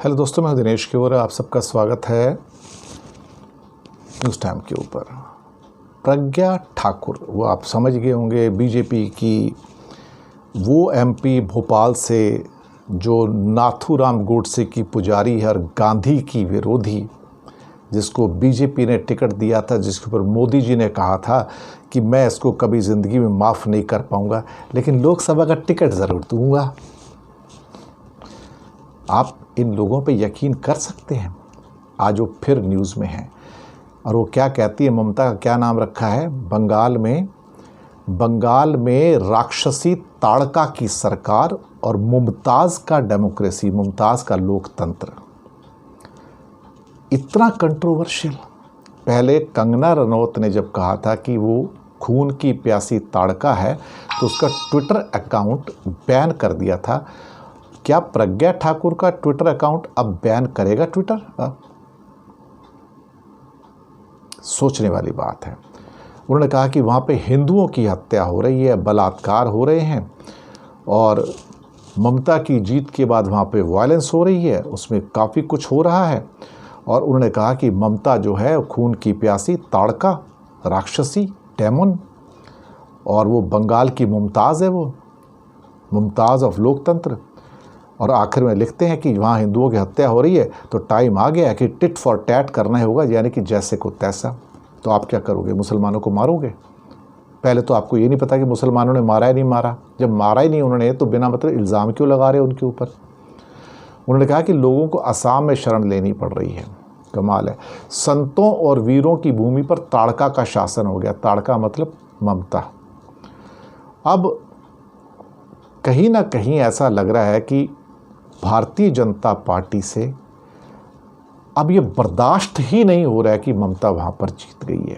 Hello दोस्तों, मैं दिनेश केवरा, आप सबका स्वागत है न्यूज़ टाइम के ऊपर। प्रज्ञा ठाकुर, वो आप समझ गए होंगे, बीजेपी की वो एमपी भोपाल से जो नाथूराम गोडसे की पुजारी है और गांधी की विरोधी, जिसको बीजेपी ने टिकट दिया था, जिसके ऊपर मोदी जी ने कहा था कि मैं इसको कभी ज़िंदगी में माफ़ नहीं कर पाऊंगा, लेकिन लोकसभा का टिकट ज़रूर दूंगा। आप इन लोगों पे यकीन कर सकते हैं? आज वो फिर न्यूज़ में हैं और वो क्या कहती है, ममता का क्या नाम रखा है, बंगाल में राक्षसी ताड़का की सरकार और मुमताज़ का डेमोक्रेसी, मुमताज़ का लोकतंत्र। इतना कंट्रोवर्शियल। पहले कंगना रनौत ने जब कहा था कि वो खून की प्यासी ताड़का है तो उसका ट्विटर अकाउंट बैन कर दिया था। क्या प्रज्ञा ठाकुर का ट्विटर अकाउंट अब बैन करेगा ट्विटर? सोचने वाली बात है। उन्होंने कहा कि वहाँ पे हिंदुओं की हत्या हो रही है, बलात्कार हो रहे हैं और ममता की जीत के बाद वहाँ पे वायलेंस हो रही है, उसमें काफ़ी कुछ हो रहा है। और उन्होंने कहा कि ममता जो है खून की प्यासी ताड़का, राक्षसी, डेमन, और वो बंगाल की मुमताज़ है, वो मुमताज़ ऑफ लोकतंत्र। और आखिर में लिखते हैं कि वहाँ हिंदुओं की हत्या हो रही है तो टाइम आ गया है कि टिट फॉर टैट करना होगा, यानी कि जैसे को तैसा। तो आप क्या करोगे? मुसलमानों को मारोगे? पहले तो आपको ये नहीं पता कि मुसलमानों ने मारा है नहीं मारा। जब मारा ही नहीं उन्होंने तो बिना मतलब इल्ज़ाम क्यों लगा रहे उनके ऊपर? उन्होंने कहा कि लोगों को असम में शरण लेनी पड़ रही है। कमाल है। संतों और वीरों की भूमि पर ताड़का का शासन हो गया। ताड़का मतलब ममता। अब कहीं ना कहीं ऐसा लग रहा है कि भारतीय जनता पार्टी से अब ये बर्दाश्त ही नहीं हो रहा है कि ममता वहाँ पर जीत गई है।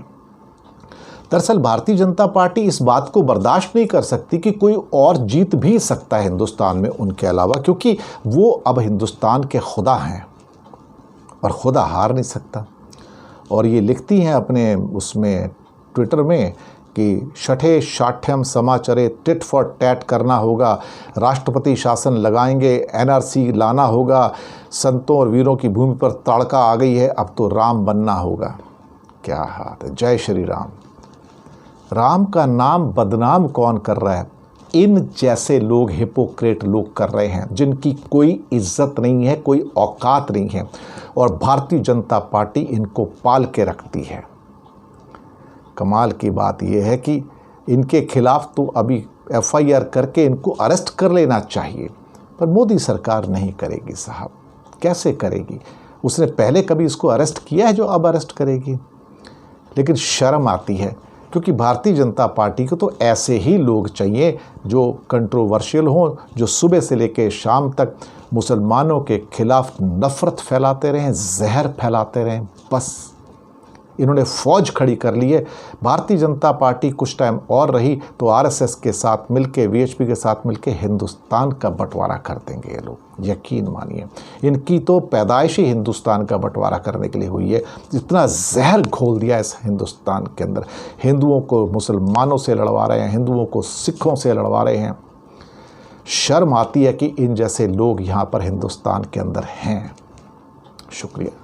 दरअसल भारतीय जनता पार्टी इस बात को बर्दाश्त नहीं कर सकती कि कोई और जीत भी सकता है हिंदुस्तान में उनके अलावा, क्योंकि वो अब हिंदुस्तान के खुदा हैं और खुदा हार नहीं सकता। और ये लिखती हैं अपने उसमें ट्विटर में कि छठे शाठ्यम समाचरे, टिट फॉर टैट करना होगा, राष्ट्रपति शासन लगाएंगे, एनआरसी लाना होगा, संतों और वीरों की भूमि पर ताड़का आ गई है, अब तो राम बनना होगा। क्या हाथ है। जय श्री राम। राम का नाम बदनाम कौन कर रहा है? इन जैसे लोग, हिपोक्रेट लोग कर रहे हैं, जिनकी कोई इज्जत नहीं है, कोई औकात नहीं है, और भारतीय जनता पार्टी इनको पाल के रखती है। कमाल की बात यह है कि इनके खिलाफ तो अभी एफआईआर करके इनको अरेस्ट कर लेना चाहिए, पर मोदी सरकार नहीं करेगी साहब। कैसे करेगी? उसने पहले कभी इसको अरेस्ट किया है जो अब अरेस्ट करेगी? लेकिन शर्म आती है, क्योंकि भारतीय जनता पार्टी को तो ऐसे ही लोग चाहिए जो कंट्रोवर्शियल हों, जो सुबह से लेकर शाम तक मुसलमानों के खिलाफ नफ़रत फैलाते रहें, जहर फैलाते रहें। बस इन्होंने फ़ौज खड़ी कर ली है। भारतीय जनता पार्टी कुछ टाइम और रही तो आरएसएस के साथ मिलके, वीएचपी के साथ मिलके हिंदुस्तान का बंटवारा कर देंगे ये लोग, यकीन मानिए। इनकी तो पैदाइश ही हिंदुस्तान का बंटवारा करने के लिए हुई है। इतना जहर घोल दिया इस हिंदुस्तान के अंदर। हिंदुओं को मुसलमानों से लड़वा रहे हैं, हिंदुओं को सिखों से लड़वा रहे हैं। शर्म आती है कि इन जैसे लोग यहाँ पर हिंदुस्तान के अंदर हैं। शुक्रिया।